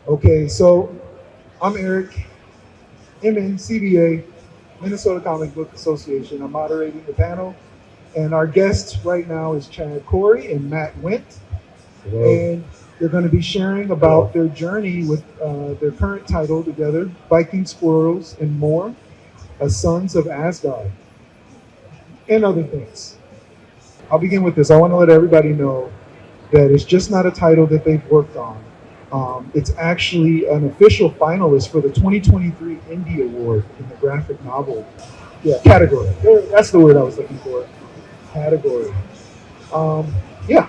Okay, so I'm Eric, MNCBA, Minnesota Comic Book Association. I'm moderating the panel, and our guest right now is Chad Corrie and Matt Wendt, Hello. and they're going to be sharing about their journey with their current title together, Viking Squirrels and More, as Sons of Asgard, and other things. I'll begin with this. I want to let everybody know that it's just not a title that they've worked on. It's actually an official finalist for the 2023 Indie Award in the graphic novel category. That's the word I was looking for. Category. Um, yeah.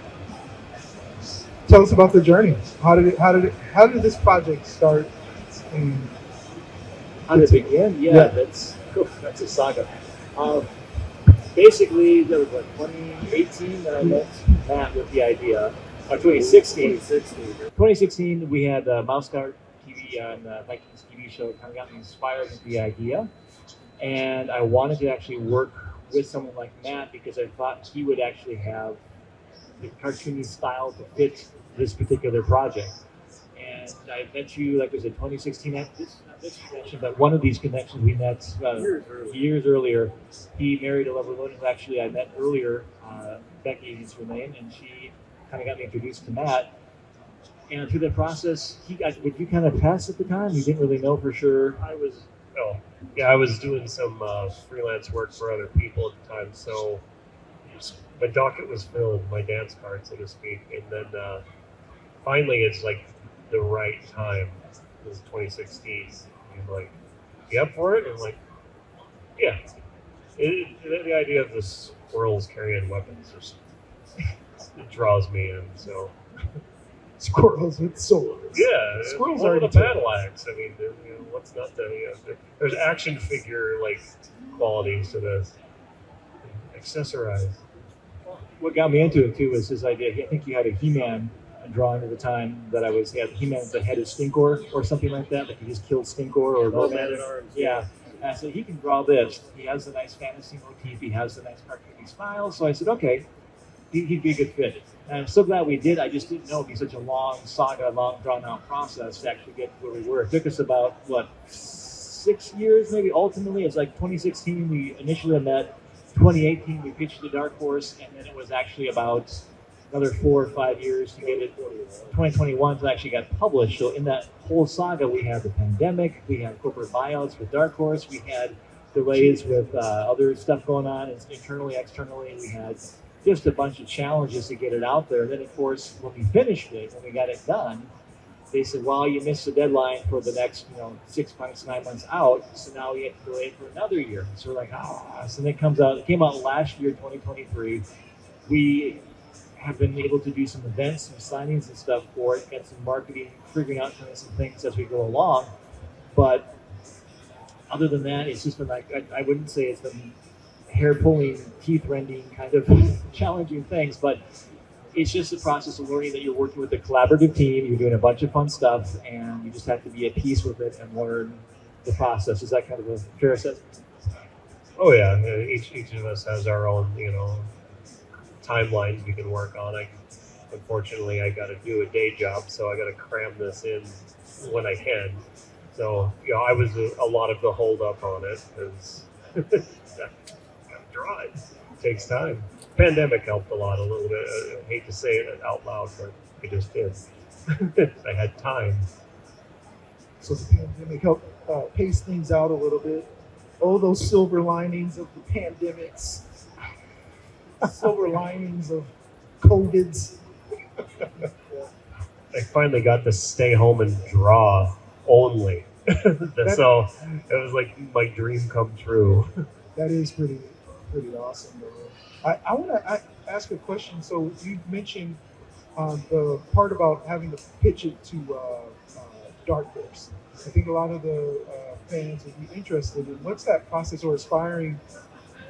Tell us about the journey. How did this project start? And How did it begin? Yeah. That's a saga. Um, Basically, there was 2018 that I met Matt with the idea. 2016. 2016, we had Mouse Guard TV on Vikings TV show. Kind of got me inspired with the idea, and I wanted to actually work with someone like Matt because I thought he would actually have the cartoony style to fit this particular project. And I met you, like, was it 2016 at this convention, but one of these conventions we met years earlier. He married a lovely woman who actually I met earlier, Becky is her name, and she kind of got me introduced to Matt. And through that process, would you kind of pass at the time? You didn't really know for sure. I was doing some freelance work for other people at the time, so my docket was filled, my dance card, so to speak. And then finally, it's like the right time. It was 2016. And like, you up for it? And I'm like, yeah. The idea of the squirrels carrying weapons or something, it draws me in. So squirrels with swords. yeah, Squirrels one are with a battle axe. I mean, what's not the there's action figure like qualities to this. Accessorize. What got me into it too was his idea. I think you had a He-Man drawing at the time that he had He-Man that head of Stinkor or something like that. Like he just killed Stinkor or Man at Arms. Yeah. And I said, he can draw this. He has a nice fantasy motif. He has a nice cartoony style. So I said, okay, he'd be a good fit. And I'm so glad we did. I just didn't know it'd be such a long saga, long drawn-out process to actually get to where we were. It took us about, 6 years maybe ultimately. It's like 2016 we initially met. 2018 we pitched the Dark Horse, and then it was actually about another 4 or 5 years to get it. 2021 to actually got published. So in that whole saga, we had the pandemic, we had corporate buyouts with Dark Horse, we had delays with other stuff going on internally, externally. We had just a bunch of challenges to get it out there. And then, of course, when we finished it, when we got it done, they said, well, you missed the deadline for the next, 6 months, 9 months out. So now we have to delay it for another year. So we're like, So then it came out last year, 2023. We have been able to do some events, some signings and stuff for it, get some marketing, figuring out some things as we go along. But other than that, it's just been like, I wouldn't say it's been hair-pulling, teeth-rending kind of challenging things, but it's just a process of learning that you're working with a collaborative team, you're doing a bunch of fun stuff, and you just have to be at peace with it and learn the process. Is that kind of a fair assessment? Oh yeah, each of us has our own, timelines we can work on. Unfortunately, I got to do a day job, so I got to cram this in when I can. So, I was a lot of the hold up on it because got to draw it. It takes time. Pandemic helped a little bit. I hate to say it out loud, but it just did. I had time. So the pandemic helped pace things out a little bit. Oh, those silver linings of the pandemics. Silver linings of COVIDs. I finally got to stay home and draw only. So it was like my dream come true. That is pretty awesome, though. I want to ask a question. So you mentioned the part about having to pitch it to Dark Horse. I think a lot of the fans would be interested in what's that process, or aspiring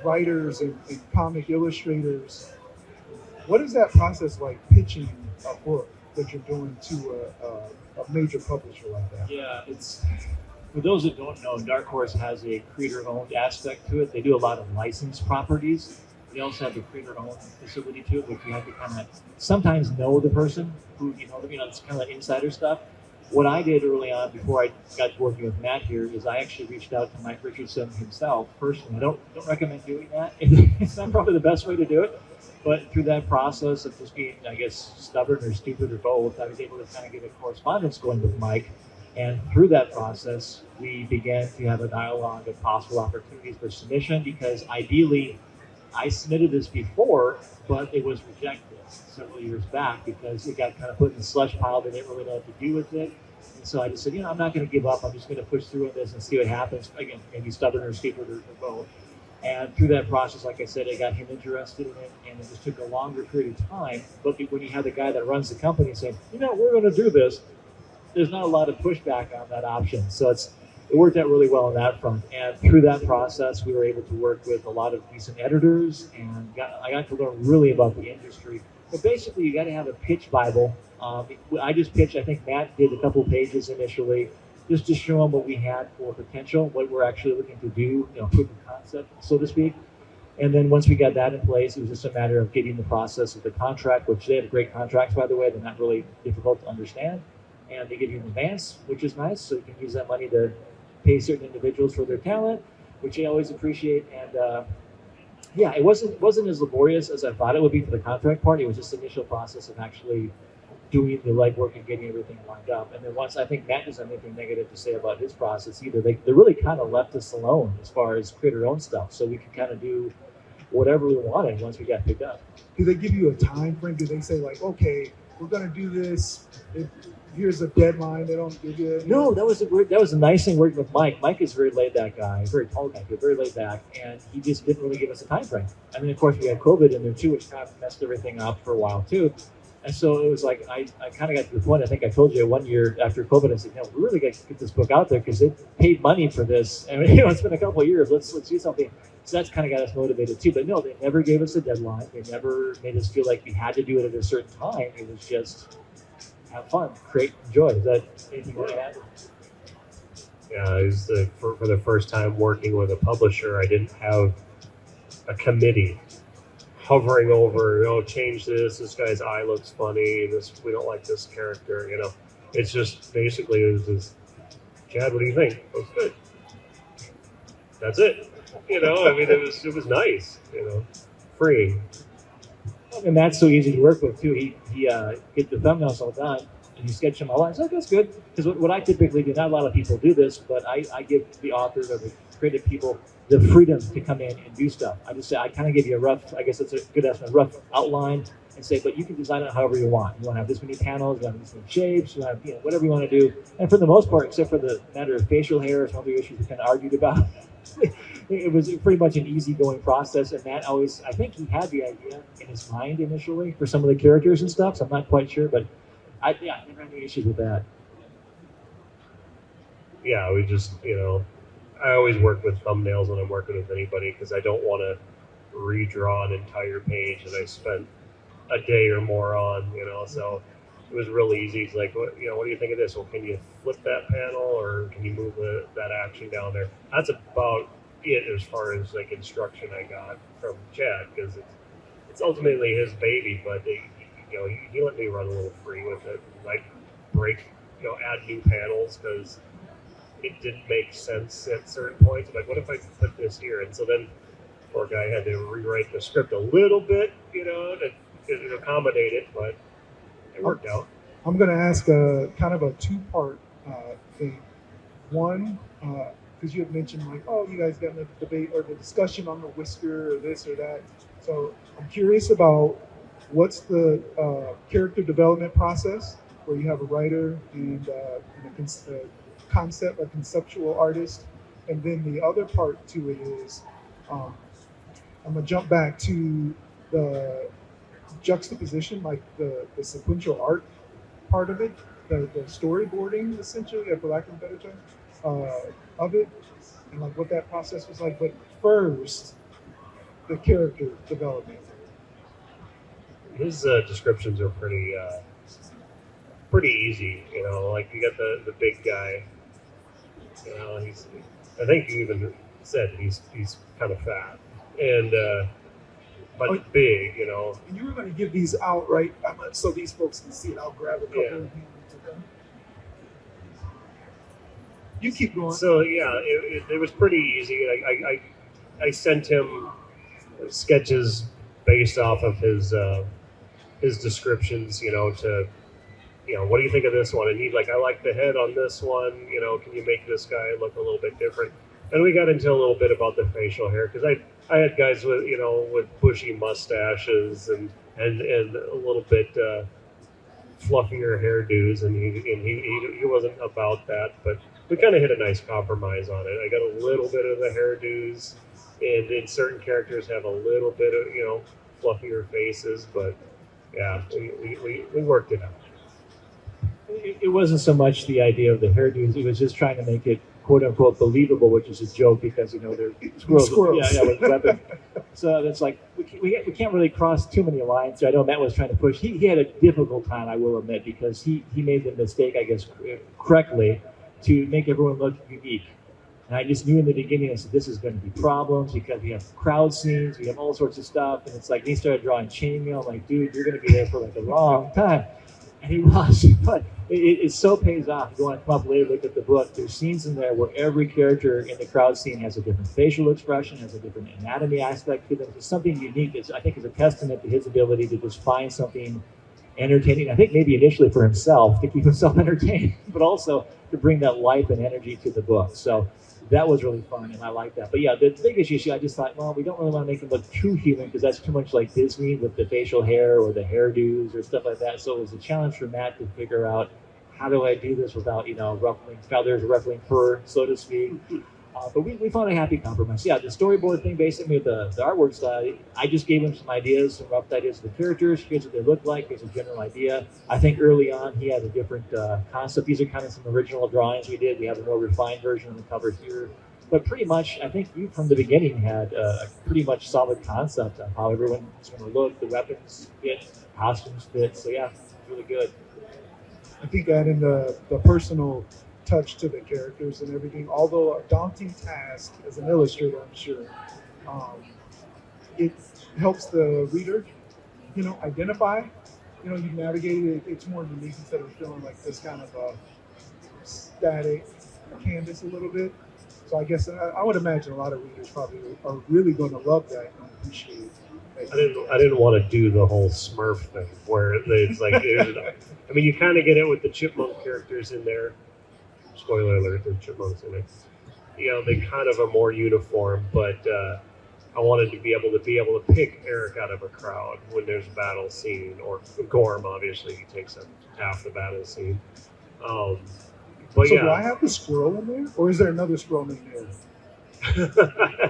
writers and comic illustrators. What is that process like, pitching a book that you're doing to a major publisher like that? Yeah, for those that don't know, Dark Horse has a creator-owned aspect to it. They do a lot of licensed properties. They also have a creator-owned facility to it, which you have to kind of sometimes know the person who, it's kind of like insider stuff. what I did early on before I got to working with Matt here is I actually reached out to Mike Richardson himself personally. I don't recommend doing that. It's not probably the best way to do it, but through that process of just being, I guess, stubborn or stupid or both, I was able to kind of get a correspondence going with Mike. And through that process, we began to have a dialogue of possible opportunities for submission because ideally, I submitted this before, but it was rejected several years back because it got kind of put in the slush pile. They didn't really know what to do with it. And so I just said, I'm not going to give up. I'm just going to push through on this and see what happens. Again, maybe stubborn or stupid or both. And through that process, like I said, it got him interested in it, and it just took a longer period of time. But when you have the guy that runs the company saying, we're going to do this, there's not a lot of pushback on that option. So it worked out really well on that front. And through that process, we were able to work with a lot of decent editors, and I got to learn really about the industry. But basically, you got to have a pitch Bible. I just pitched, I think Matt did a couple of pages initially, just to show them what we had for potential, what we're actually looking to do, proof of concept, so to speak. And then once we got that in place, it was just a matter of getting the process of the contract, which they have great contracts, by the way. They're not really difficult to understand. And they give you an advance, which is nice, so you can use that money to pay certain individuals for their talent, which I always appreciate. And it wasn't as laborious as I thought it would be for the contract part. It was just the initial process of actually doing the legwork and getting everything lined up. And then once I think Matt doesn't have anything negative to say about his process either, they really kind of left us alone as far as create our own stuff, so we could kind of do whatever we wanted once we got picked up. Do they give you a time frame? Do they say like, okay, we're going to do this? Here's a deadline. They don't give you. No, that was a nice thing working with Mike. Mike is a very laid back guy, very tall guy, but very laid back, and he just didn't really give us a time frame. I mean, of course, we had COVID in there too, which kind of messed everything up for a while too. And so it was like I kind of got to the point. I think I told you 1 year after COVID, I said, we really got to get this book out there because they paid money for this. I mean, it's been a couple of years. Let's do something. So that's kind of got us motivated too. But no, they never gave us a deadline. They never made us feel like we had to do it at a certain time. It was just have fun, create, enjoy. Is that anything you add? Yeah, it was for the first time working with a publisher, I didn't have a committee hovering over, change this guy's eye looks funny, we don't like this character, It's just basically it was just, Chad, what do you think? Looks good. That's it. I mean it was nice, freeing. And that's so easy to work with too. He get the thumbnails all done and you sketch them all out. So that's good. Because what I typically do, not a lot of people do this, but I give the author or the creative people the freedom to come in and do stuff. I just say, I kind of give you a rough, I guess that's a good estimate, rough outline and say, but you can design it however you want. You want to have this many panels, you want this many shapes, you want to, whatever you want to do. And for the most part, except for the matter of facial hair, some other issues we kind of argued about, it was pretty much an easygoing process. And Matt always, I think he had the idea in his mind initially for some of the characters and stuff, so I'm not quite sure, but I never had any issues with that. Yeah, we just, I always work with thumbnails when I'm working with anybody because I don't want to redraw an entire page that I spent a day or more on, so it was really easy. It's like, what do you think of this? Well, can you flip that panel or can you move that action down there? That's about it as far as like instruction I got from Chad because it's ultimately his baby, but he let me run a little free with it, like break, add new panels because it didn't make sense at certain points. Like, what if I put this here? And so then, poor guy had to rewrite the script a little bit, to accommodate it, but it worked out. I'm going to ask kind of a two-part thing. One, because you had mentioned like, you guys got in the debate or the discussion on the whisker or this or that. So I'm curious about what's the character development process where you have a writer and a concept, a conceptual artist, and then the other part to it is I'm gonna jump back to the juxtaposition, like the sequential art part of it, the storyboarding essentially, for lack of a better term, of it, and like what that process was like. But first, the character development. His descriptions are pretty easy, like you got the big guy, I think you even said he's kind of fat and but big, And you were going to give these out, right? So these folks can see it. I'll grab a couple of them. You keep going. So yeah, it was pretty easy. I sent him sketches based off of his descriptions, what do you think of this one? And he'd like, I like the head on this one. Can you make this guy look a little bit different? And we got into a little bit about the facial hair because I had guys with bushy mustaches and a little bit fluffier hairdos, and he wasn't about that, but we kind of hit a nice compromise on it. I got a little bit of the hairdos, and certain characters have a little bit of fluffier faces, but yeah, we worked it out. It wasn't so much the idea of the hairdos; it was just trying to make it "quote unquote" believable, which is a joke because they're squirrels. Yeah, with weapons. So it's like we can't really cross too many lines. So I know Matt was trying to push. He had a difficult time, I will admit, because he made the mistake, I guess, correctly, to make everyone look unique. And I just knew in the beginning, I said, this is going to be problems because we have crowd scenes, we have all sorts of stuff, and it's like he started drawing chainmail. I'm like, dude, you're going to be there for like a long time. And he was, but it so pays off. If you want to come up later, look at the book. There's scenes in there where every character in the crowd scene has a different facial expression, has a different anatomy aspect to them. It's something unique. I think is a testament to his ability to just find something entertaining. I think maybe initially for himself to keep himself entertained, but also to bring that life and energy to the book. So that was really fun, and I like that. But yeah, the biggest issue, I just thought, well, we don't really want to make him look too human because that's too much like Disney with the facial hair or the hairdos or stuff like that. So it was a challenge for Matt to figure out how do I do this without, ruffling feathers, ruffling fur, so to speak. But we found a happy compromise. Yeah, the storyboard thing, basically, the artwork style, I just gave him some ideas, some rough ideas of the characters. Here's what they look like. Here's a general idea. I think early on he had a different concept. These are kind of some original drawings we did. We have a more refined version on the cover here. But pretty much, I think you from the beginning had a pretty much solid concept on how everyone's going to look, the weapons fit, costumes fit. So yeah, it's really good. I think adding the personal touch to the characters and everything, although a daunting task as an illustrator, I'm sure, it helps the reader, identify. You navigate it. It's more unique instead of feeling like this kind of a static canvas a little bit. So I guess I would imagine a lot of readers probably are really going to love that and appreciate it. I didn't want to do the whole Smurf thing where it's like, I mean, you kind of get it with the chipmunk characters in there. Spoiler alert, there's chipmunks in it. They kind of are more uniform, but I wanted to be able to pick Eric out of a crowd when there's a battle scene, or Gorm, obviously, he takes up half the battle scene. But so yeah. Do I have the squirrel in there, or is there another squirrel in there?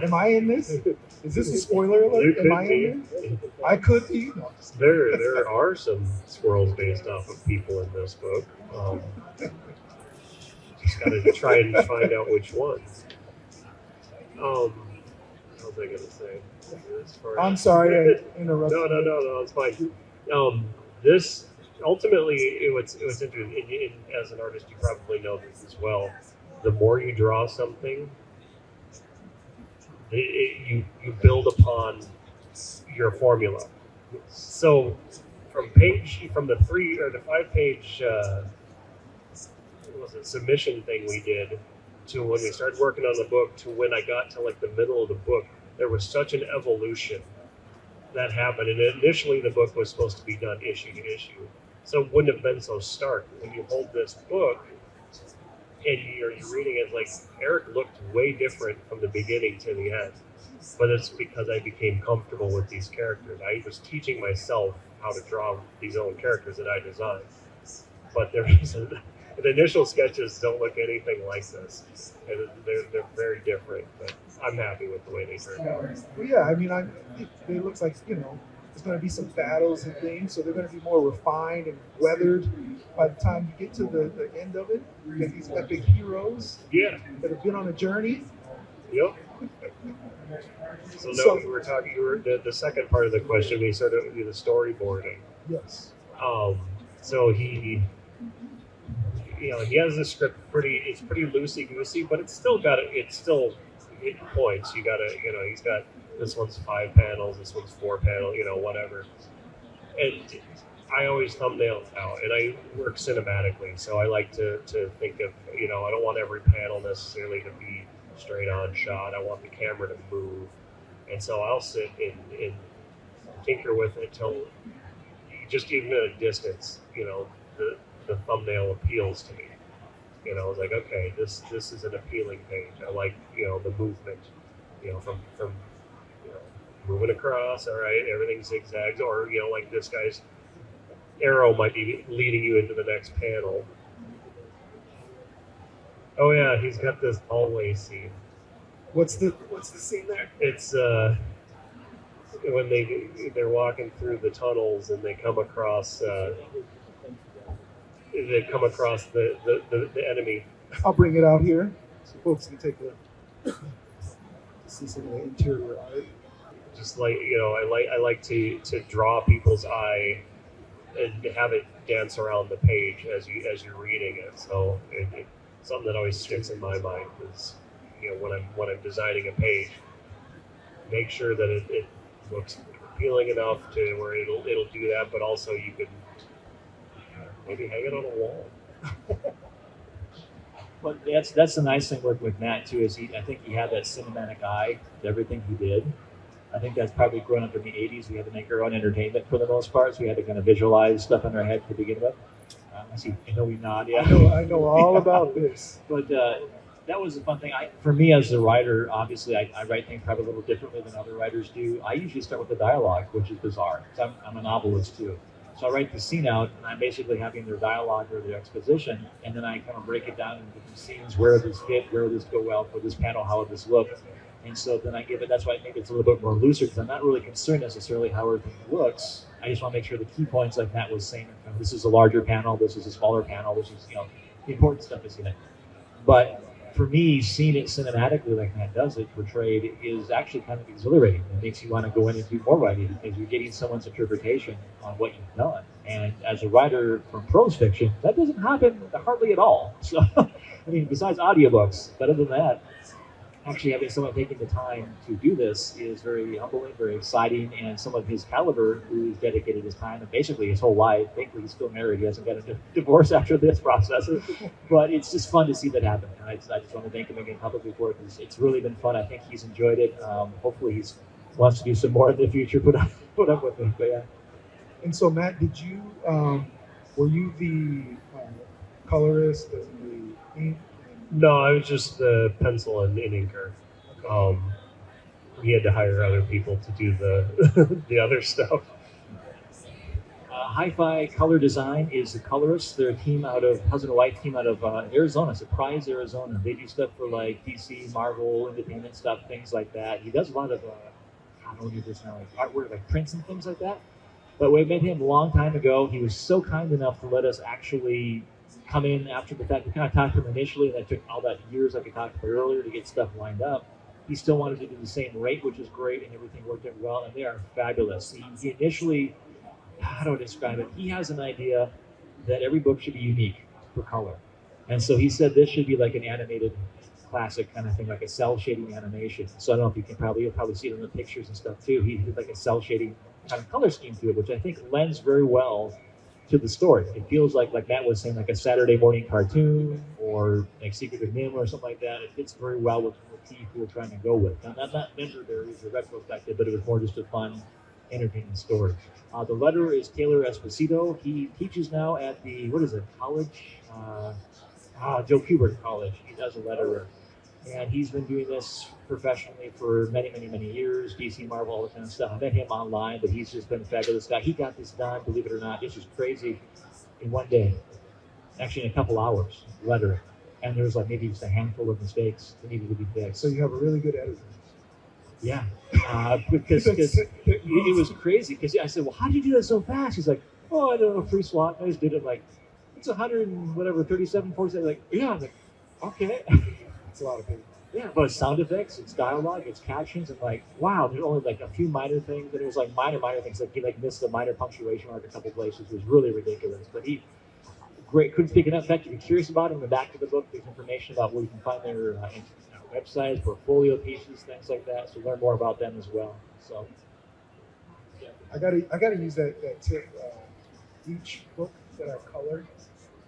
Am I in this? Is this a spoiler alert? Am I in there? I could be. No, there are some squirrels based off of people in this book. Just got to try and find out which ones. What was I going to say? I'm sorry I interrupted. No, it's fine. This ultimately, it was interesting. As an artist, you probably know this as well. The more you draw something, you build upon your formula. So from the 3 or the 5 page submission thing we did to when we started working on the book to when I got to like the middle of the book, there was such an evolution that happened. And initially the book was supposed to be done issue to issue, so it wouldn't have been so stark. When you hold this book and you're reading it, like Eric looked way different from the beginning to the end, but it's because I became comfortable with these characters. I was teaching myself how to draw these own characters that I designed, but the initial sketches don't look anything like this. They're very different, but I'm happy with the way they turned out. Well, yeah, I mean, it looks like, there's going to be some battles and things, so they're going to be more refined and weathered by the time you get to the end of it. You get these epic heroes that have been on a journey. Yep. So we were talking, the second part of the question, we sort of do the storyboarding. Yes. So he has the script it's pretty loosey-goosey, but it's still hit points. You gotta, he's got, this one's 5 panels, this one's 4 panels, whatever. And I always thumbnail out, and I work cinematically, so I like to think of, I don't want every panel necessarily to be straight on shot. I want the camera to move, and so I'll sit and tinker with it till just even at a distance, the thumbnail appeals to me. It's like, okay, this is an appealing page. I like, the movement, from moving across. All right, everything zigzags, or like this guy's arrow might be leading you into the next panel. Oh yeah, he's got this hallway scene. What's the scene there? It's when they're walking through the tunnels and they come across the enemy. I'll bring it out here so folks can take a see some of the interior art. Just like I like to draw people's eye and have it dance around the page as you're reading it. So it's something that always sticks in my mind is when I'm designing a page, make sure that it looks appealing enough to where it'll do that, but also you could maybe hang it on a wall. Well, that's the nice thing working with Matt too, is I think he had that cinematic eye to everything he did. I think that's probably growing up in the 80s. We had to make our own entertainment for the most part, so we had to kind of visualize stuff in our head to begin with. I know we nod, yeah. I know all about this. But that was a fun thing. For me as a writer, obviously I write things probably a little differently than other writers do. I usually start with the dialogue, which is bizarre. I'm a novelist too. So I write the scene out, and I'm basically having their dialogue or their exposition, and then I kind of break it down into different scenes, where this fit, where this go well for this panel, how would this look. And so then I give it, that's why maybe it's a little bit more looser, because I'm not really concerned necessarily how everything looks. I just want to make sure the key points, like Matt was saying, this is a larger panel, this is a smaller panel, this is, the important stuff is in it. But for me, seeing it cinematically like Matt does it, portrayed, is actually kind of exhilarating. It makes you want to go in and do more writing, because you're getting someone's interpretation on what you've done. And as a writer from prose fiction, that doesn't happen hardly at all. So, I mean, besides audiobooks, but other than that, actually having someone taking the time to do this is very humbling, very exciting, and someone of his caliber who's dedicated his time and basically his whole life. Thankfully, he's still married. He hasn't got a divorce after this process. But it's just fun to see that happen. And I just want to thank him again publicly for it, because it's really been fun. I think he's enjoyed it. Hopefully, he wants to do some more in the future. Put up with me. But yeah. And so, Matt, did you were you the colorist and the ink? No, I was just the pencil and inker. We had to hire other people to do the other stuff. Hi-Fi Color Design is the colorist. They're a team out of husband and wife team out of Arizona, Surprise, Arizona. They do stuff for like DC, Marvel, independent stuff, things like that. He does a lot of I don't know this now, like artwork, like prints and things like that. But we met him a long time ago. He was so kind enough to let us actually come in after the fact. We kind of talked to him initially, and that took all that years, like I talked about earlier, to get stuff lined up. He still wanted to do the same rate, which is great, and everything worked out well, and they are fabulous. He initially, how do I describe it? He has an idea that every book should be unique for color. And so he said this should be like an animated classic kind of thing, like a cell shading animation. So I don't know if you'll probably see it in the pictures and stuff too. He did like a cell shading kind of color scheme to it, which I think lends very well to the story. It feels like Matt was saying, like a Saturday morning cartoon or like Secret of Nim or something like that. It fits very well with the motif we were trying to go with. Now, not meant there is a retrospective, but it was more just a fun, entertaining story. The letterer is Taylor Esposito. He teaches now at the, college? Joe Kubert College. He does a letterer. And he's been doing this professionally for many, many, many years. DC, Marvel, all that kind of stuff. I met him online, but he's just been a fabulous guy. He got this done, believe it or not, just as crazy in one day. Actually, in a couple hours, lettering. And there was like maybe just a handful of mistakes that needed to be fixed. So you have a really good editor. Yeah, because it was crazy. Because I said, well, how did you do that so fast? He's like, oh, I don't know, free slot. I just did it like, it's 100 and whatever, 37, 47. Like, yeah, I'm like, okay. It's a lot of people. Yeah, but it's sound effects, it's dialogue, it's captions, and like, wow, there's only like a few minor things, and it was like minor things. Like he like missed a minor punctuation mark a couple places. It was really ridiculous. But he, great, couldn't speak enough. In fact, if you're curious about him, in the back of the book, there's information about where you can find their websites, portfolio pieces, things like that. So learn more about them as well. So, I gotta use that tip each book that I colored,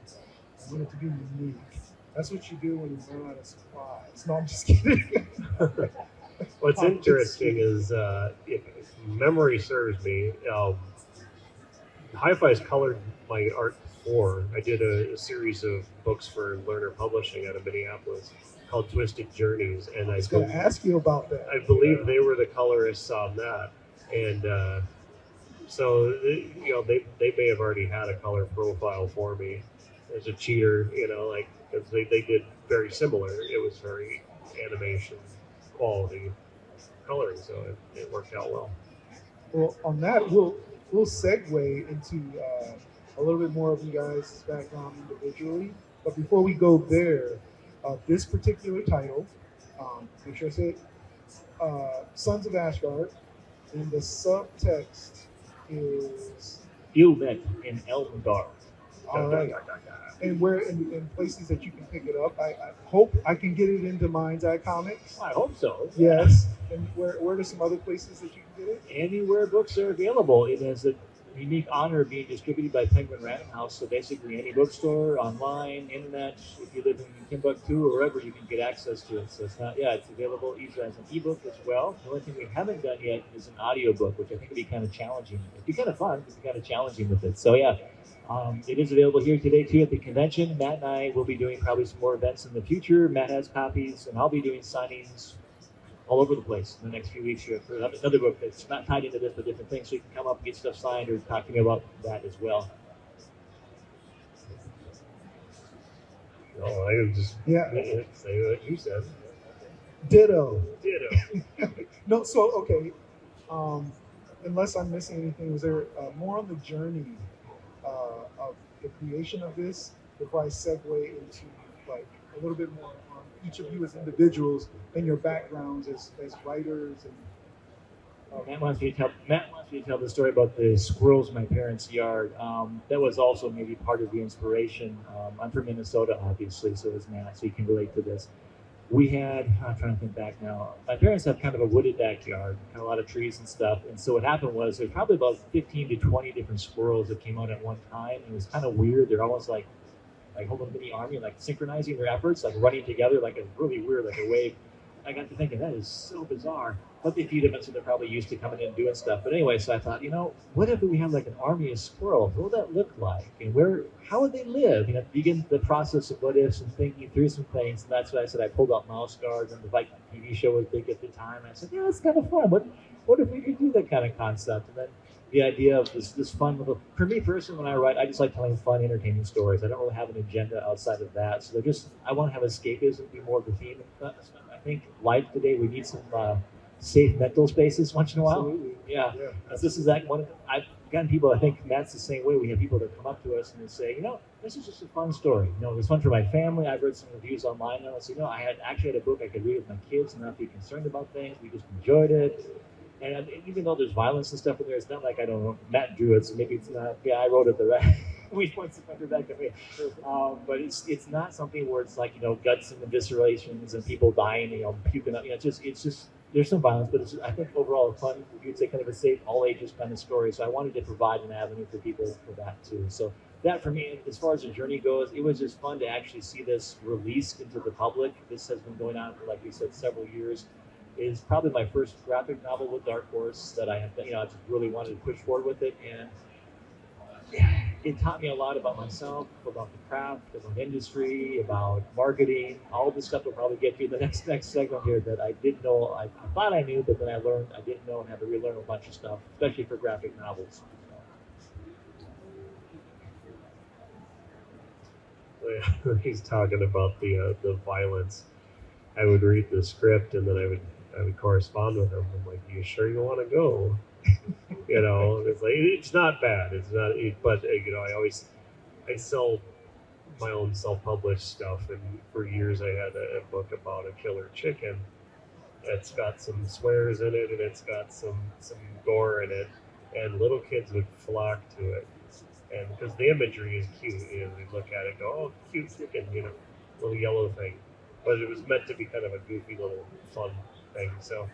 I want it to be unique. That's what you do when you run out of supplies. No, I'm just kidding. What's I'm just interesting kidding. is, if memory serves me, Hi-Fi's colored my art before. I did a series of books for Learner Publishing out of Minneapolis called Twisted Journeys, and I was going to ask you about that. I believe they were the colorists on that. And so, they may have already had a color profile for me as a cheater, like, because they did very similar. It was very animation quality coloring, so it worked out well. Well, on that, we'll segue into a little bit more of you guys' background individually. But before we go there, this particular title, make sure I say it, Sons of Ashgard, and the subtext is Wendt in Elmgard. all right. And where in places that you can pick it up, I hope I can get it into Mind's Eye Comics. I hope so. Yes. And where are some other places that you can get it? Anywhere books are available. It has a unique honor of being distributed by Penguin Random House. So basically, any bookstore, online, internet, if you live in Timbuktu or wherever, you can get access to it. So it's available either as an ebook as well. The only thing we haven't done yet is an audiobook, which I think would be kind of challenging. It'd be kind of fun, it'd be kind of challenging with it. So it is available here today too at the convention. Matt and I will be doing probably some more events in the future. Matt has copies, and I'll be doing signings all over the place in the next few weeks here for another book that's not tied into this but different things, so you can come up and get stuff signed or talk to me about that as well. Oh, I would just say what you said. Ditto. Ditto. No, so okay. Unless I'm missing anything, was there more on the journey of the creation of this before I segue into like a little bit more on each of you as individuals and your backgrounds as writers and Matt wants me to tell the story about the squirrels in my parents' yard. That was also maybe part of the inspiration. I'm from Minnesota, obviously, so is Matt, so you can relate to this. We had, I'm trying to think back now, my parents have kind of a wooded backyard, kind of a lot of trees and stuff. And so what happened was there's probably about 15 to 20 different squirrels that came out at one time. It was kind of weird. They're almost like holding a mini army, like synchronizing their efforts, like running together, like a really weird, like a wave. I got to thinking, that is so bizarre. But they feed them, so they're probably used to coming in and doing stuff. But anyway, so I thought, what if we have like an army of squirrels? What would that look like? And how would they live? Begin the process of what ifs and thinking through some things. And that's why I said I pulled out mouse guards, and the Viking TV show was big at the time. And I said, it's kind of fun. What if we could do that kind of concept? And then the idea of this fun little, for me personally, when I write, I just like telling fun, entertaining stories. I don't really have an agenda outside of that. So I want to have escapism be more of the theme. I think life today, we need some safe mental spaces once in a while. Absolutely. Yeah. This is like one. I've gotten people. I think Matt's the same way. We have people that come up to us and they say, this is just a fun story. It was fun for my family. I've read some reviews online and I say, I had a book I could read with my kids and not be concerned about things. We just enjoyed it. And even though there's violence and stuff in there, it's not like, I don't know, Matt drew it, so maybe it's not. Yeah, I wrote it the right. We points the finger back at me. But it's not something where it's like guts and eviscerations and people dying, puking up. It's just there's some violence, but I think overall a fun, you'd say kind of a safe, all ages kind of story. So I wanted to provide an avenue for people for that too. So that for me, as far as the journey goes, it was just fun to actually see this released into the public. This has been going on for, like we said, several years. Is probably my first graphic novel with Dark Horse that I have, I just really wanted to push forward with it, and it taught me a lot about myself, about the craft, about industry, about marketing, all the stuff we'll probably get to the next segment here that I didn't know. I thought I knew, but then I learned I didn't know and had to relearn a bunch of stuff, especially for graphic novels. He's talking about the violence. I would read the script and then I would correspond with him. I'm like, "You sure you want to go?" It's like it's not bad. It's not, but I sell my own self-published stuff, and for years I had a book about a killer chicken. It's got some swears in it, and it's got some gore in it, and little kids would flock to it, and because the imagery is cute, they look at it and go, "Oh, cute chicken," little yellow thing. But it was meant to be kind of a goofy little fun thing. So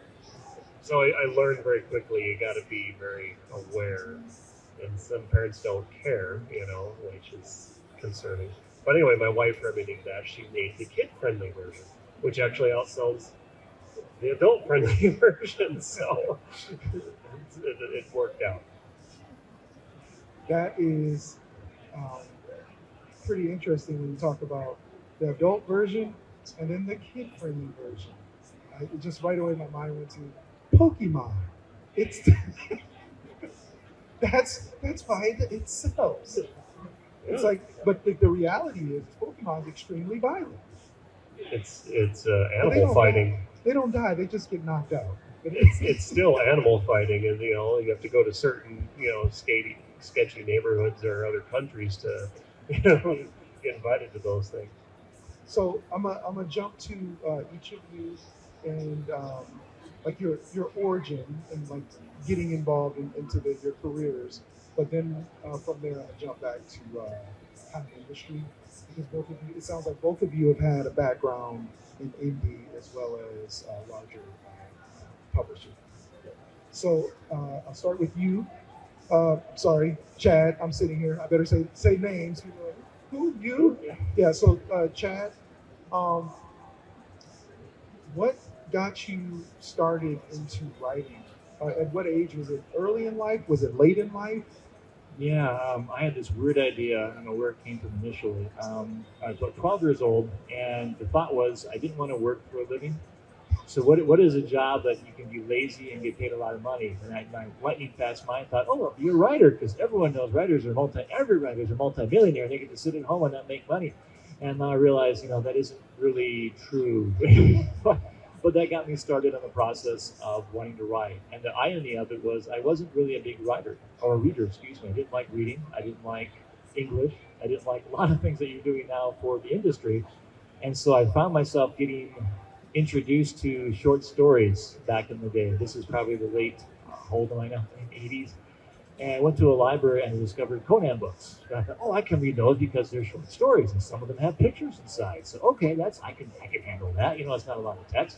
I learned very quickly, you got to be very aware and some parents don't care, which is concerning. But anyway, my wife remedied that. She made the kid-friendly version, which actually outsells the adult-friendly version. So it worked out. That is pretty interesting when you talk about the adult version and then the kid-friendly version. It just right away my mind went to Pokemon. It's that's by itself. It's like, but the reality is Pokemon's extremely violent. It's But they animal don't fighting. die. They don't die. They just get knocked out. But It's still animal fighting, and you have to go to certain sketchy neighborhoods or other countries to get invited to those things. So I'm gonna jump to each of you and like your origin and like getting involved into your careers, but then from there I'm gonna jump back to kind of industry because both of you, it sounds like both of you have had a background in indie as well as larger publishing. So I'll start with you. Sorry, Chad. I'm sitting here. I better say names. Who you? Yeah. So Chad, what got you started into writing? At what age was it? Early in life? Was it late in life? Yeah, I had this weird idea. I don't know where it came from initially. I was about 12 years old, and the thought was I didn't want to work for a living. So what is a job that you can be lazy and get paid a lot of money? And my lightning fast mind thought, oh, well, you're a writer, because everyone knows every writer's a multi-millionaire. They get to sit at home and not make money. And now I realized, that isn't really true. But that got me started on the process of wanting to write. And the irony of it was I wasn't really a big writer, or a reader, excuse me. I didn't like reading. I didn't like English. I didn't like a lot of things that you're doing now for the industry. And so I found myself getting introduced to short stories back in the day. This is probably the late, how old am I now, 80s. And I went to a library and discovered Conan books. And I thought, oh, I can read those because they're short stories, and some of them have pictures inside. So okay, I can handle that. It's not a lot of text.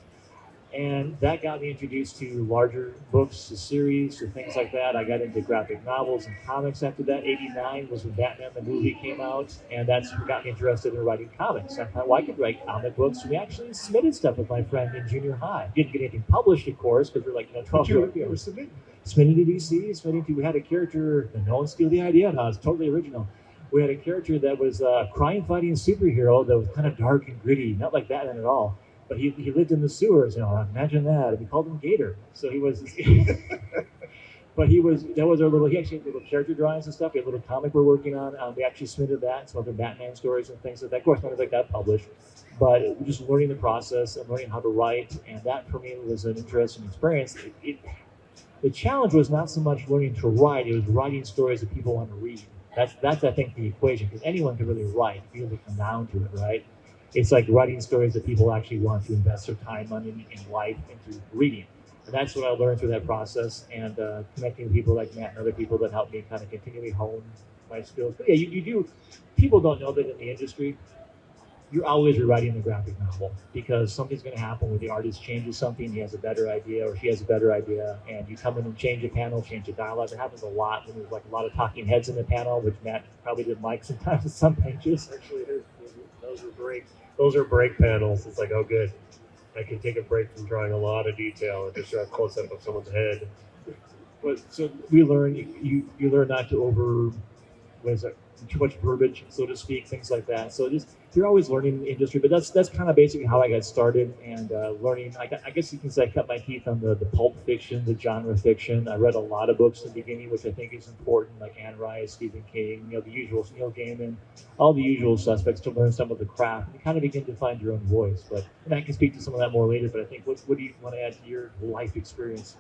And that got me introduced to larger books, to series, to things like that. I got into graphic novels and comics after that. '89 was when Batman the movie came out, and that's what got me interested in writing comics. I thought, well, I could write comic books. We actually submitted stuff with my friend in junior high. Didn't get anything published, of course, because we're like 12 years old. You were submitting. Submitting to DC, we had a character, and no one steal the idea, no, it's totally original. We had a character that was a crime-fighting superhero that was kind of dark and gritty, not like Batman at all. But he lived in the sewers, imagine that. And we called him Gator. So he was, that was our little, he actually had little character drawings and stuff. We had a little comic we're working on. We actually submitted that, some other Batman stories and things like that. Of course, none of that got published. But just learning the process and learning how to write, and that for me was an interesting experience. The challenge was not so much learning to write, it was writing stories that people want to read. That's I think, the equation, because anyone can really write if you really come down to it, right? It's like writing stories that people actually want to invest their time, money, and life into reading. And that's what I learned through that process, and connecting with people like Matt and other people that helped me kind of continually hone my skills. But yeah, you do, people don't know that in the industry, you're always rewriting the graphic novel, because something's going to happen where the artist changes something, he has a better idea, or she has a better idea, and you come in and change a panel, change a dialogue. It happens a lot when there's like a lot of talking heads in the panel, which Matt probably didn't like sometimes in some pages. Actually, those are break panels. It's like, oh, good. I can take a break from drawing a lot of detail and just draw a close-up of someone's head. But so we learn, you learn not to too much verbiage, so to speak, things like that. So you're always learning the industry, but that's kind of basically how I got started, and learning. I guess you can say I cut my teeth on the pulp fiction, the genre fiction. I read a lot of books in the beginning, which I think is important, like Anne Rice, Stephen King, the usual, Neil Gaiman, all the usual suspects, to learn some of the craft and kind of begin to find your own voice. And I can speak to some of that more later, but I think what do you want to add to your life experience?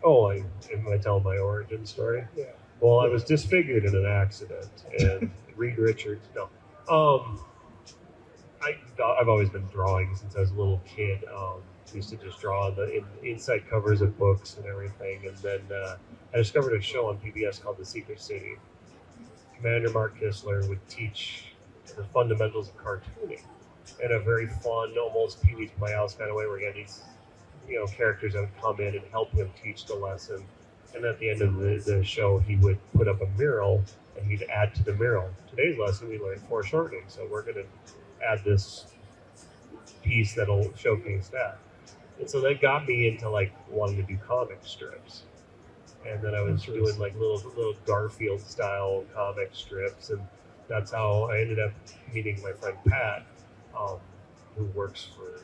Oh, am I telling my origin story? Yeah. Well, I was disfigured in an accident, and Reed Richards. No, I've always been drawing since I was a little kid. Used to just draw the inside covers of books and everything, and then I discovered a show on PBS called The Secret City. Commander Mark Kistler would teach the fundamentals of cartooning in a very fun, almost Pee-wee's Playhouse kind of way, where he had these characters that would come in and help him teach the lesson. And at the end of the show, he would put up a mural and he'd add to the mural. Today's lesson, we learned foreshortening. So we're going to add this piece that'll showcase that. And so that got me into like wanting to do comic strips. And then I was doing like little Garfield style comic strips, and that's how I ended up meeting my friend Pat, who works for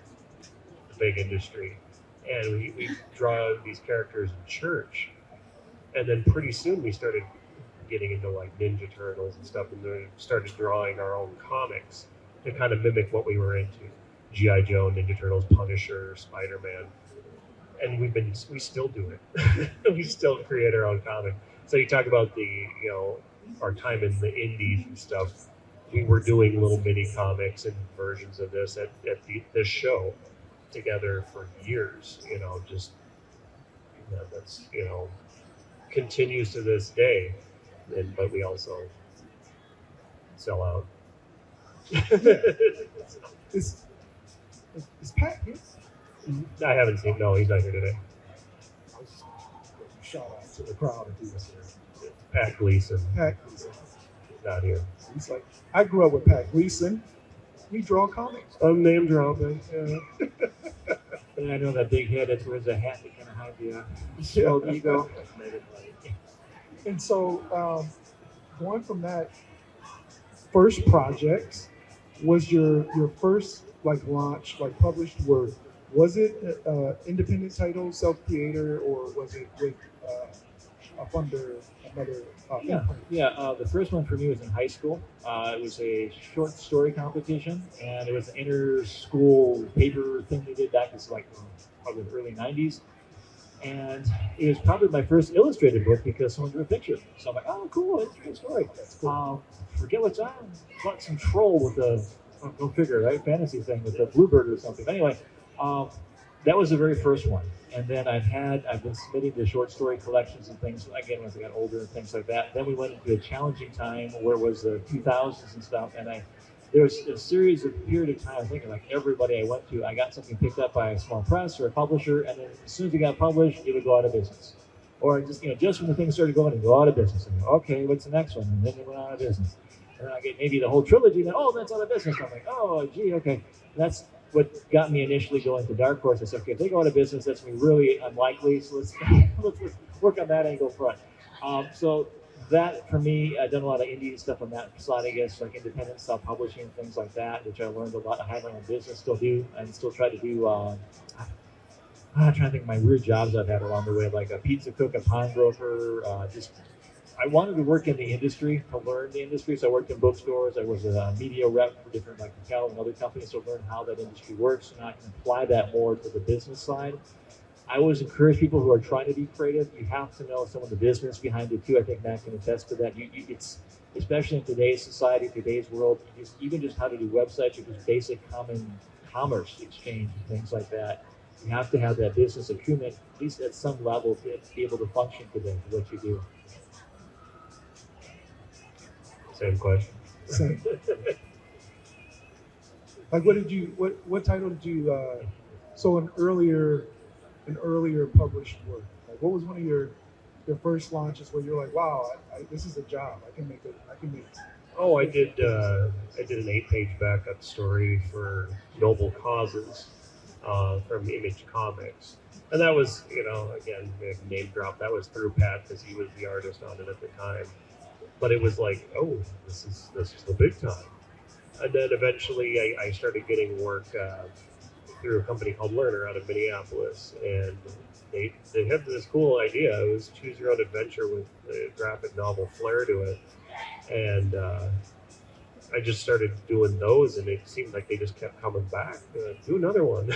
the big industry. And we draw these characters in church. And then pretty soon we started getting into like Ninja Turtles and stuff, and then started drawing our own comics to kind of mimic what we were into. G.I. Joe, Ninja Turtles, Punisher, Spider-Man. And we still do it. We still create our own comic. So you talk about our time in the indies and stuff. We were doing little mini comics and versions of this at this show together for years. That's continues to this day. But we also sell out. Is Pat here? I haven't seen. No, he's not here today. Shout out to the crowd if he was here. Pat Gleason, Pat Gleason. not here. He's like, I grew up with Pat Gleason. We draw comics. I'm name dropping. Yeah. And I know that big head that wears a hat that kind of hides the old ego. And so, going from that first project, was your first like launch, like published work? Was it independent title, self-creator, or was it with up under another? The first one for me was in high school. It was a short story competition, and it was an inter-school paper thing they did back in probably the early '90s. And it was probably my first illustrated book because someone drew a picture. So I'm like, oh, cool, illustrated story. That's cool. Forget what's on. Got some troll with a, go figure, right? Fantasy thing with a bluebird or something. But anyway, that was the very first one. And then I've been submitting to short story collections and things, again, as I got older and things like that. Then we went into a challenging time where it was the 2000s and stuff. And there was a period of time, I think like everybody I went to, I got something picked up by a small press or a publisher, and then as soon as it got published, it would go out of business. Or just when the thing started going, it'd go out of business. And okay, what's the next one? And then it went out of business. And then I get maybe the whole trilogy, then, that's out of business. I'm like, oh, gee, okay. That's what got me initially going to Dark Horse. I said, okay, if they go out of business, that's going to be really unlikely, so let's work on that angle front. So that, for me, I've done a lot of indie stuff on that side, I guess, like independent self-publishing, things like that, which I learned a lot. I had my own business, still do, and still try to do, I'm trying to think of my weird jobs I've had along the way, like a pizza cook, a pawnbroker, I wanted to work in the industry, to learn the industry, so I worked in bookstores. I was a media rep for different like Mattel and other companies, so I learned how that industry works, and I can apply that more to the business side. I always encourage people who are trying to be creative, you have to know some of the business behind it too. I think Matt can attest to that. It's especially in today's society, today's world, even just how to do websites or just basic common commerce exchange and things like that. You have to have that business acumen, at least at some level, to be able to function today for what you do. Same question. Same. Like, what title did you? So an earlier published work. Like, what was one of your first launches where you're like, wow, this is a job. I can make it. Oh, I did an 8-page backup story for Noble Causes from Image Comics, and that was, again, name drop. That was through Pat because he was the artist on it at the time. But it was like, oh, this is the big time. And then eventually I started getting work through a company called Learner out of Minneapolis. And they had this cool idea. It was choose your own adventure with a graphic novel flair to it. And I just started doing those, and it seemed like they just kept coming back. Do another one.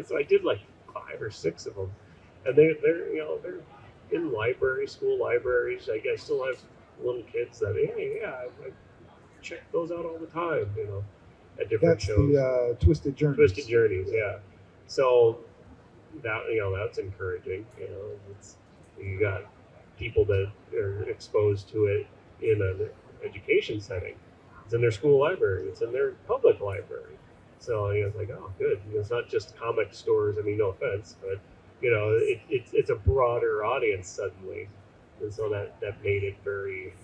So I did like 5 or 6 of them. And they're in school libraries. I still have little kids that, I check those out all the time, at different shows. The Twisted Journeys. Twisted Journeys, yeah. So that, that's encouraging. You got people that are exposed to it in an education setting. It's in their school library. It's in their public library. So it's like, oh, good. It's not just comic stores. I mean, no offense, but it's a broader audience suddenly. And so that made it very,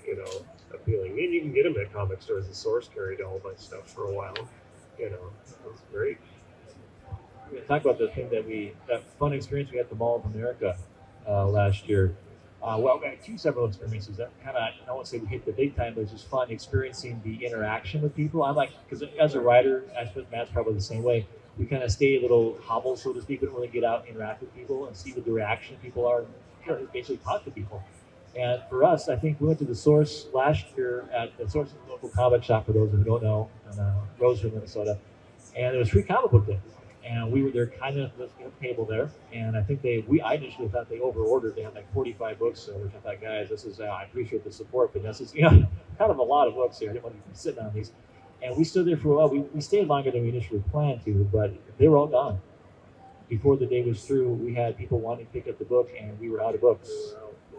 appealing. And you can get them at comic stores. The Source carried all my stuff for a while. It was great. We're going to talk about the thing that fun experience we had at the Mall of America last year. Well, we had two several experiences that kind of, I won't say we hit the big time, but it's just fun experiencing the interaction with people. I like, because as a writer, I suppose Matt's probably the same way, we kind of stay a little hobble, so to speak. We don't really get out and interact with people and see what the reaction people are, basically talk to people. And for us, I think we went to the Source last year at the Source, a local comic shop, for those who don't know, in Roseville, Minnesota. And it was free comic book day. And we were there kind of at the table there. And I think I initially thought they over-ordered. They had like 45 books, which I thought, guys, this is, I appreciate the support, but this is, kind of a lot of books here. I didn't want to be sitting on these. And we stood there for a while. We stayed longer than we initially planned to, but they were all gone. Before the day was through, we had people wanting to pick up the book, and we were out of books.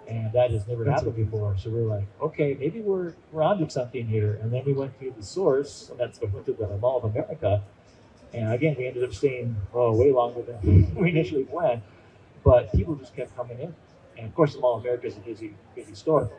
And that has never happened before. So we're like, okay, maybe we're onto something here. And then we went to the Source, and that's what went to the Mall of America. And again, we ended up staying way longer than we initially planned. But people just kept coming in. And of course, the Mall of America is a busy store.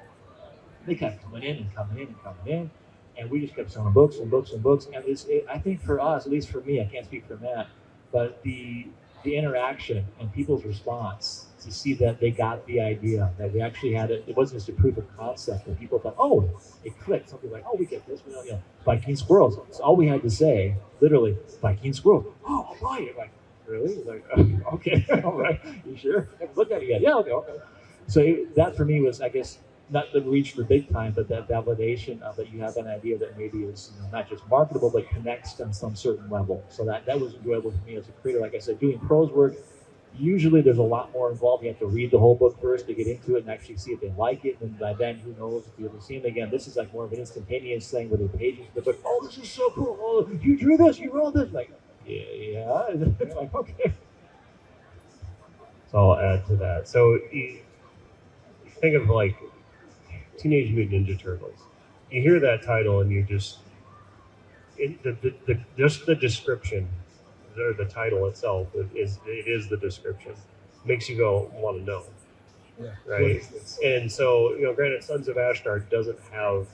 They kept coming in and coming in and coming in. And we just kept selling books and books and books. And I think for us, at least for me, I can't speak for Matt, but the interaction and people's response to see that they got the idea, that we actually had it. It wasn't just a proof of concept, but people thought, oh, it clicked. Something like, oh, we get this. We know, Viking Squirrels. That's all we had to say, literally, Viking Squirrels. Oh, I'll buy it. Like, really? Like, okay, all right. You sure? Haven't looked at it yet. Yeah, okay. So that for me was, I guess, not the reach for big time, but that validation of that you have an idea that maybe is not just marketable, but connects on some certain level. So that was enjoyable for me as a creator. Like I said, doing prose work, usually there's a lot more involved. You have to read the whole book first to get into it and actually see if they like it. And by then, who knows if you'll ever see them again. This is like more of an instantaneous thing with the pages of the book. Oh, this is so cool. Oh, you drew this, you wrote this. Like, yeah. It's like, okay. So I'll add to that. So think of like Teenage Mutant Ninja Turtles. You hear that title and you just the description or the title itself is the description. Makes you go want to know, right? And so granted, Sons of Ashgard doesn't have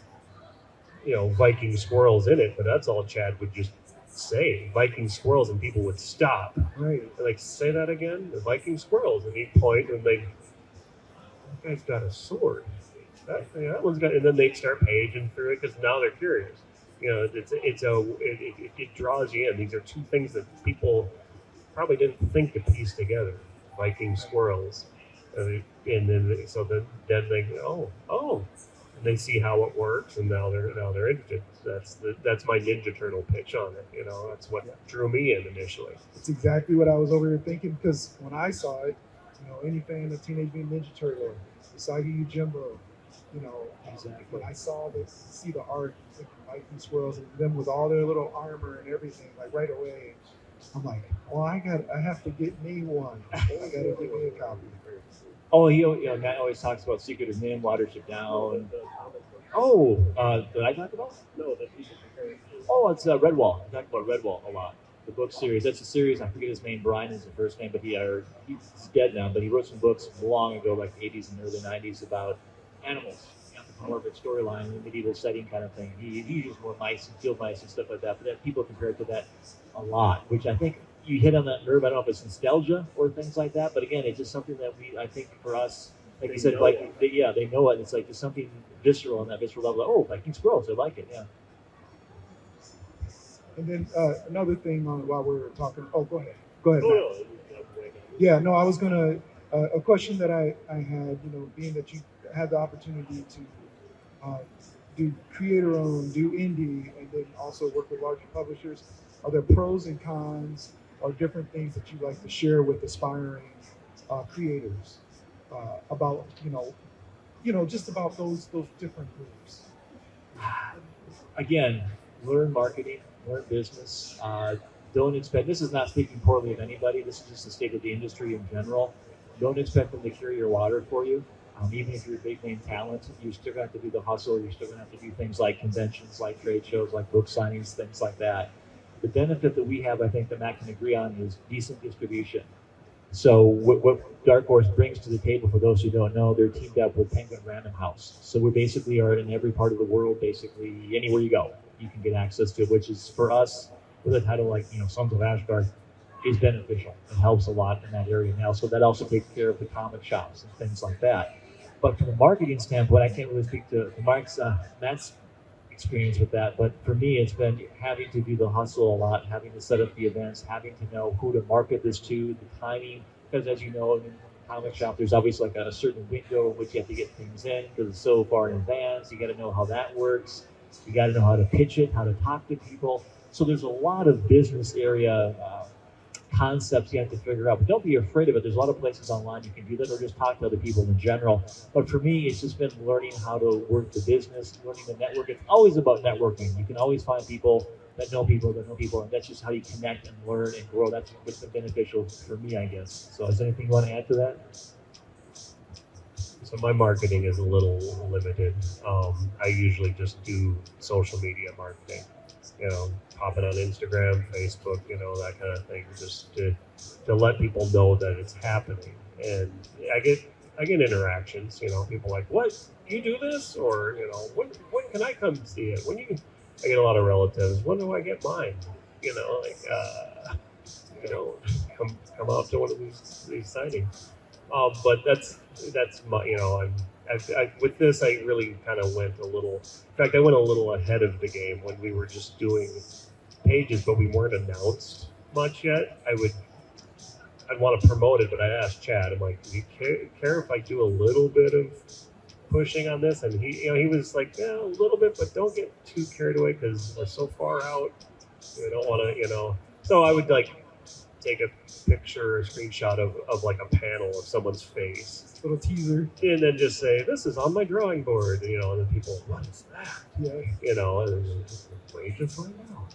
Viking squirrels in it, but that's all Chad would just say, Viking squirrels, and people would stop. Right. They're like, say that again, the Viking squirrels, and he'd point and that guy's got a sword. That one's got, and then they start paging through it because now they're curious. It draws you in. These are two things that people probably didn't think to piece together. Viking squirrels, and then they go, oh, and they see how it works, and now they're interested. That's my Ninja Turtle pitch on it. That's what drew me in initially. It's exactly what I was over here thinking, because when I saw it, any fan of Teenage Mutant Ninja Turtle, Usagi Yojimbo, exactly. When I see the art with the Viking Squirrels and them with all their little armor and everything, like right away, I'm like, well, I have to get me one. I gotta get me a copy. Oh, Matt always talks about Secret of Nim, Watership Down. Oh, did I talk about? No, that you should compare. Oh, it's Redwall. I talk about Redwall a lot. The book series. That's a series. I forget his name. Brian is the first name, but he's dead now. But he wrote some books long ago, like 80s and early 90s, about animals. More of a storyline, a medieval setting kind of thing. He uses more mice and field mice and stuff like that. But then people compare it to that a lot, which I think you hit on that nerve. I don't know if it's nostalgia or things like that, but again, it's just something that I think for us, like you said, like they know it. It's like just something visceral on that visceral level. Like, oh, Viking Squirrels, I like it. Yeah. And then another thing while we're talking. Oh, go ahead. Matt. Yeah, no, I was gonna. A question that I had, being that you had the opportunity to do creator-owned, do indie, and then also work with larger publishers. Are there pros and cons or different things that you like to share with aspiring creators about, just about those different groups? Again, learn marketing, learn business. Don't expect, this is not speaking poorly of anybody, this is just the state of the industry in general. Don't expect them to carry your water for you. Even if you're a big name talent, you're still going to have to do the hustle. You're still going to have to do things like conventions, like trade shows, like book signings, things like that. The benefit that we have, I think, that Matt can agree on, is decent distribution. So what Dark Horse brings to the table, for those who don't know, they're teamed up with Penguin Random House. So we basically are in every part of the world, basically anywhere you go, you can get access to it, which is for us with a title like Sons of Ashgard is beneficial. It helps a lot in that area now. So that also takes care of the comic shops and things like that. But from a marketing standpoint, I can't really speak to Matt's experience with that. But for me, it's been having to do the hustle a lot, having to set up the events, having to know who to market this to, the timing. Because as you know, in the comic shop, there's always like a certain window in which you have to get things in because it's so far in advance. You got to know how that works. You got to know how to pitch it, how to talk to people. So there's a lot of business area concepts you have to figure out, but don't be afraid of it. There's a lot of places online you can do that, or just talk to other people in general. But for me, it's just been learning how to work the business, learning the network. It's always about networking. You can always find people that know people, and that's just how you connect and learn and grow. That's what's been beneficial for me, I guess. So is there anything you want to add to that? So my marketing is a little limited. I usually just do social media marketing. Pop it on Instagram, Facebook, that kind of thing, just to let people know that it's happening. And I get interactions. People like, what, you do this, or when can I come see it? I get a lot of relatives. When do I get mine? Come out to one of these sightings. But that's my. With this, I really kind of went a little. In fact, I went a little ahead of the game when we were just doing pages, but we weren't announced much yet. I'd want to promote it, but I asked Chad. I'm like, do you care if I do a little bit of pushing on this? And he was like, yeah, a little bit, but don't get too carried away because we're so far out. We don't want to, So I would take a picture, a screenshot of like a panel of someone's face, Little teaser. and then just say, "This is on my drawing board," and then people, "What is that?" Yeah. And wait to find out.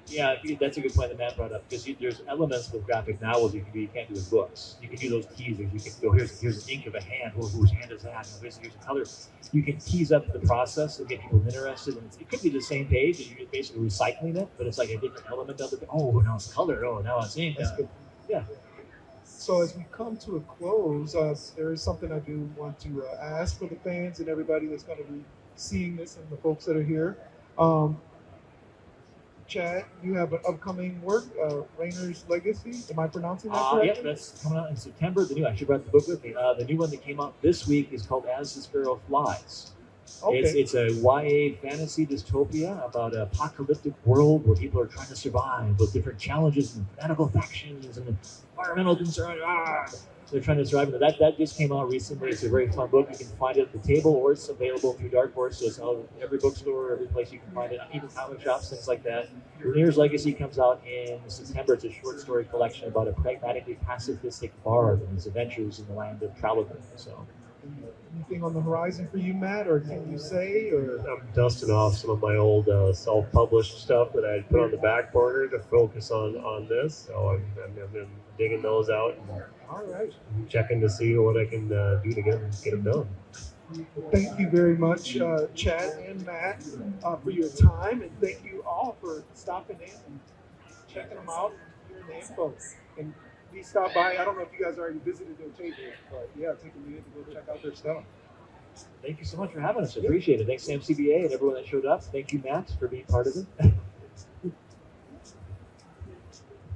Yeah, I think that's a good point that Matt brought up, because there's elements with graphic novels you can do you can't do with books. You can do those teasers. You can go, here's an ink of a hand. Whose hand is that? Here's a color. You can tease up the process and get people interested. And it could be the same page, and you're basically recycling it, but it's like a different element of it. Oh, now it's color. Oh, now it's ink. Yeah. So as we come to a close, there is something I do want to ask for the fans and everybody that's going to be seeing this, and the folks that are here. Chad, you have an upcoming work, Rainer's Legacy. Am I pronouncing that correctly? Yep, that's coming out in September. I should brought the book with me. The new one that came out this week is called As the Sparrow Flies. Okay. It's a YA fantasy dystopia about an apocalyptic world where people are trying to survive with different challenges and fanatical factions and environmental concerns. They're trying to survive. That just came out recently. It's a very fun book. You can find it at the table, or it's available through Dark Horse. So it's out every bookstore, every place you can find it, even comic shops, things like that. Rainer's Legacy comes out in September. It's a short story collection about a pragmatically pacifistic bard and his adventures in the land of Trallican. So, anything on the horizon for you, Matt, or can you say? Or I'm dusting off some of my old self-published stuff that I put on the back burner to focus on this. So I've been digging those out. And all right. Checking to see what I can do to get them done. Thank you very much, Chad and Matt, for your time, and thank you all for stopping in and checking them out, hearing the info. And please stop by. I don't know if you guys already visited their table, but yeah, take a minute to go check out their stuff. Thank you so much for having us. I appreciate it. Thanks to MCBA and everyone that showed up. Thank you, Matt, for being part of it.